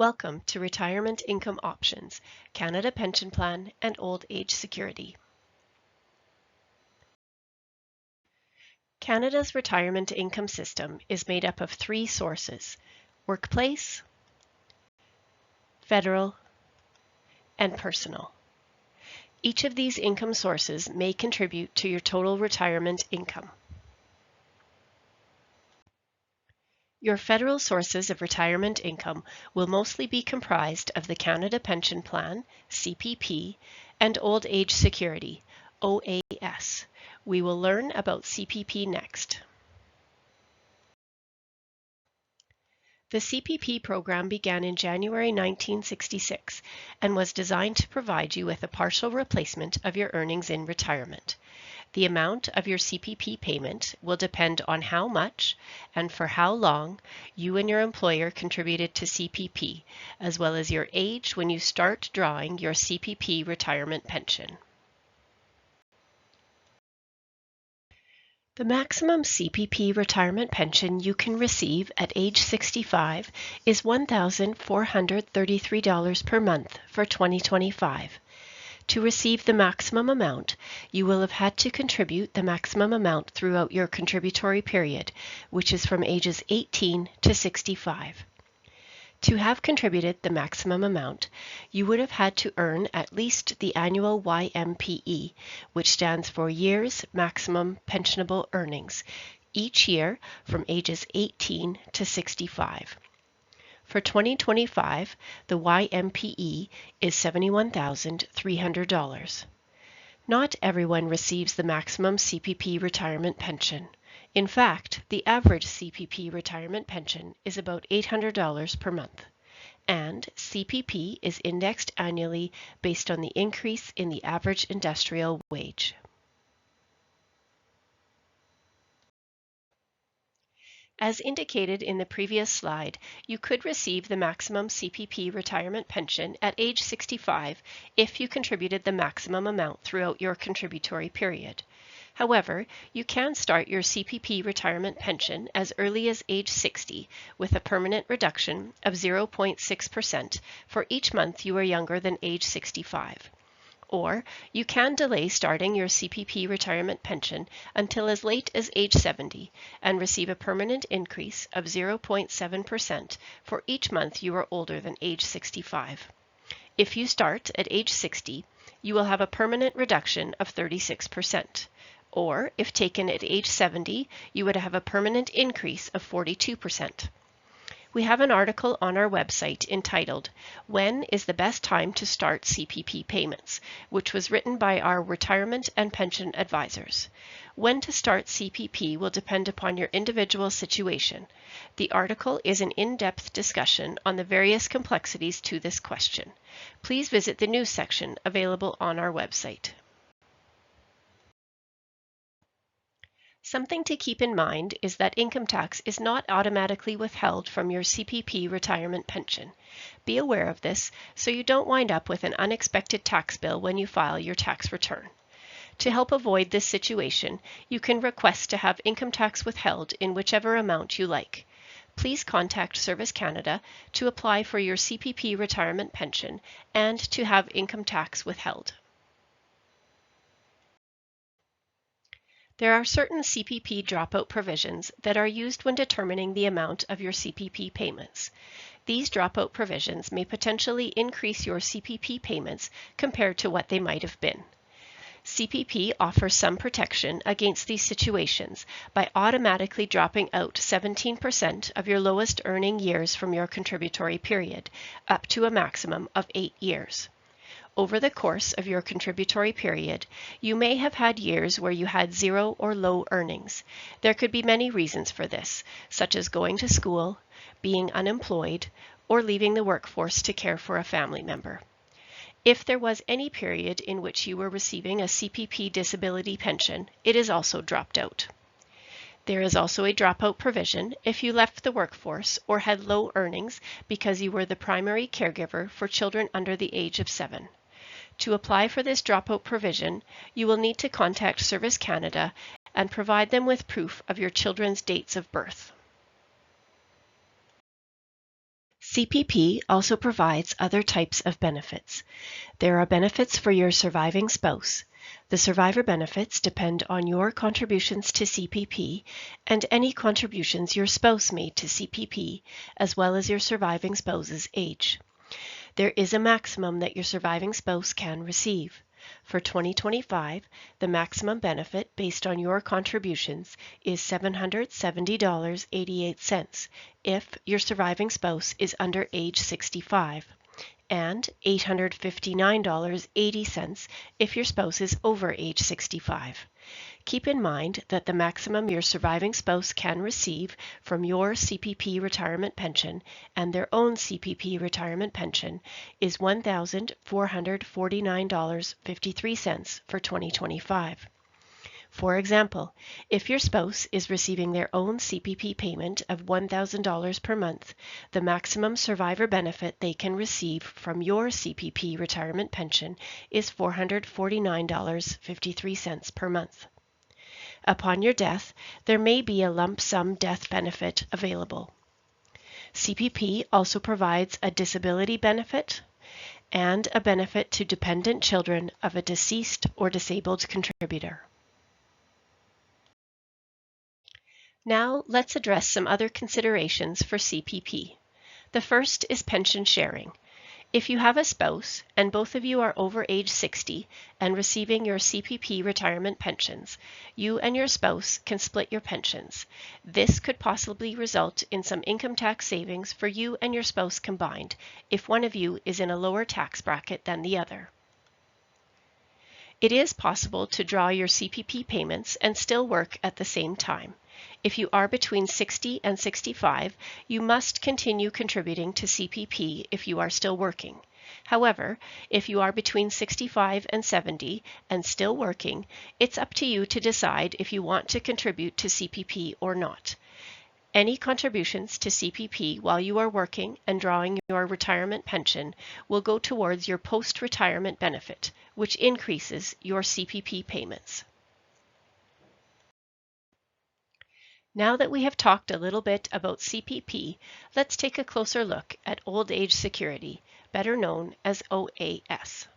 Welcome to Retirement Income Options, Canada Pension Plan and Old Age Security. Canada's retirement income system is made up of three sources: workplace, federal, and personal. Each of these income sources may contribute to your total retirement income. Your federal sources of retirement income will mostly be comprised of the Canada Pension Plan, CPP, and Old Age Security, OAS. We will learn about CPP next. The CPP program began in January 1966 and was designed to provide you with a partial replacement of your earnings in retirement. The amount of your CPP payment will depend on how much and for how long you and your employer contributed to CPP, as well as your age when you start drawing your CPP retirement pension. The maximum CPP retirement pension you can receive at age 65 is $1,433 per month for 2025. To receive the maximum amount, you will have had to contribute the maximum amount throughout your contributory period, which is from ages 18 to 65. To have contributed the maximum amount, you would have had to earn at least the annual YMPE, which stands for Years Maximum Pensionable Earnings, each year from ages 18 to 65. For 2025, the YMPE is $71,300. Not everyone receives the maximum CPP retirement pension. In fact, the average CPP retirement pension is about $800 per month, and CPP is indexed annually based on the increase in the average industrial wage. As indicated in the previous slide, you could receive the maximum CPP retirement pension at age 65 if you contributed the maximum amount throughout your contributory period. However, you can start your CPP retirement pension as early as age 60 with a permanent reduction of 0.6% for each month you are younger than age 65. Or you can delay starting your CPP retirement pension until as late as age 70 and receive a permanent increase of 0.7% for each month you are older than age 65. If you start at age 60, you will have a permanent reduction of 36%. Or if taken at age 70, you would have a permanent increase of 42%. We have an article on our website entitled, "When is the Best Time to Start CPP Payments?" which was written by our retirement and pension advisors. When to start CPP will depend upon your individual situation. The article is an in-depth discussion on the various complexities to this question. Please visit the news section available on our website. Something to keep in mind is that income tax is not automatically withheld from your CPP retirement pension. Be aware of this so you don't wind up with an unexpected tax bill when you file your tax return. To help avoid this situation, you can request to have income tax withheld in whichever amount you like. Please contact Service Canada to apply for your CPP retirement pension and to have income tax withheld. There are certain CPP dropout provisions that are used when determining the amount of your CPP payments. These dropout provisions may potentially increase your CPP payments compared to what they might have been. CPP offers some protection against these situations by automatically dropping out 17% of your lowest earning years from your contributory period, up to a maximum of 8 years. Over the course of your contributory period, you may have had years where you had zero or low earnings. There could be many reasons for this, such as going to school, being unemployed, or leaving the workforce to care for a family member. If there was any period in which you were receiving a CPP disability pension, it is also dropped out. There is also a dropout provision if you left the workforce or had low earnings because you were the primary caregiver for children under the age of 7. To apply for this dropout provision, you will need to contact Service Canada and provide them with proof of your children's dates of birth. CPP also provides other types of benefits. There are benefits for your surviving spouse. The survivor benefits depend on your contributions to CPP and any contributions your spouse made to CPP, as well as your surviving spouse's age. There is a maximum that your surviving spouse can receive. For 2025, the maximum benefit based on your contributions is $770.88 if your surviving spouse is under age 65, and $859.80 if your spouse is over age 65. Keep in mind that the maximum your surviving spouse can receive from your CPP retirement pension and their own CPP retirement pension is $1,449.53 for 2025. For example, if your spouse is receiving their own CPP payment of $1,000 per month, the maximum survivor benefit they can receive from your CPP retirement pension is $449.53 per month. Upon your death, there may be a lump sum death benefit available. CPP also provides a disability benefit and a benefit to dependent children of a deceased or disabled contributor. Now let's address some other considerations for CPP. The first is pension sharing. If you have a spouse and both of you are over age 60 and receiving your CPP retirement pensions, you and your spouse can split your pensions. This could possibly result in some income tax savings for you and your spouse combined if one of you is in a lower tax bracket than the other. It is possible to draw your CPP payments and still work at the same time. If you are between 60 and 65, you must continue contributing to CPP if you are still working. However, if you are between 65 and 70 and still working, it's up to you to decide if you want to contribute to CPP or not. Any contributions to CPP while you are working and drawing your retirement pension will go towards your post-retirement benefit, which increases your CPP payments. Now that we have talked a little bit about CPP, let's take a closer look at Old Age Security, better known as OAS.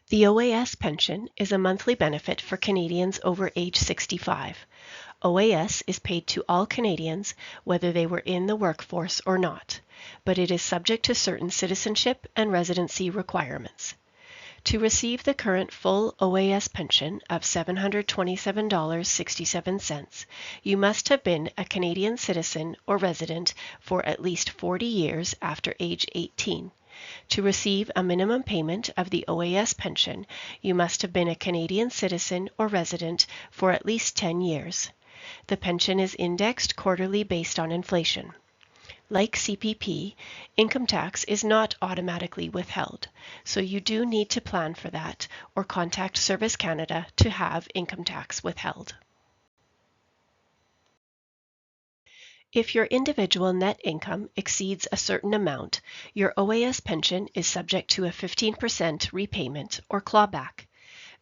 The OAS pension is a monthly benefit for Canadians over age 65. OAS is paid to all Canadians, whether they were in the workforce or not, but it is subject to certain citizenship and residency requirements. To receive the current full OAS pension of $727.67, you must have been a Canadian citizen or resident for at least 40 years after age 18. To receive a minimum payment of the OAS pension, you must have been a Canadian citizen or resident for at least 10 years. The pension is indexed quarterly based on inflation. Like CPP, income tax is not automatically withheld, so you do need to plan for that or contact Service Canada to have income tax withheld. If your individual net income exceeds a certain amount, your OAS pension is subject to a 15% repayment or clawback.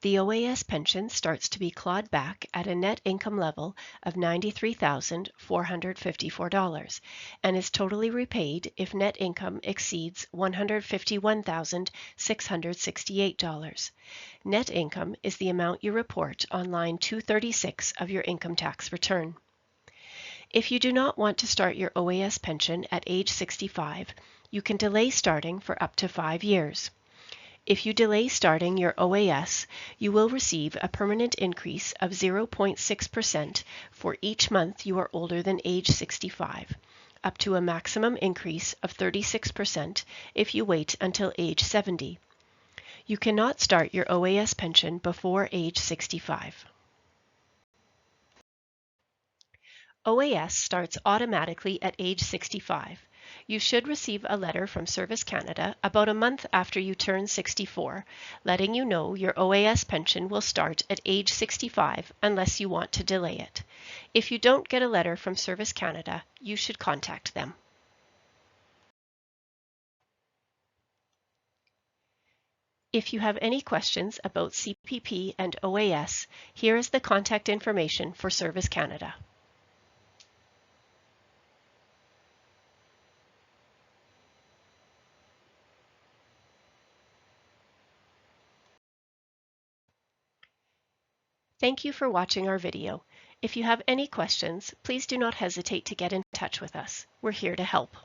The OAS pension starts to be clawed back at a net income level of $93,454 and is totally repaid if net income exceeds $151,668. Net income is the amount you report on line 236 of your income tax return. If you do not want to start your OAS pension at age 65, you can delay starting for up to 5 years. If you delay starting your OAS, you will receive a permanent increase of 0.6% for each month you are older than age 65, up to a maximum increase of 36% if you wait until age 70. You cannot start your OAS pension before age 65. OAS starts automatically at age 65. You should receive a letter from Service Canada about a month after you turn 64, letting you know your OAS pension will start at age 65 unless you want to delay it. If you don't get a letter from Service Canada, you should contact them. If you have any questions about CPP and OAS, here is the contact information for Service Canada. Thank you for watching our video. If you have any questions, please do not hesitate to get in touch with us. We're here to help.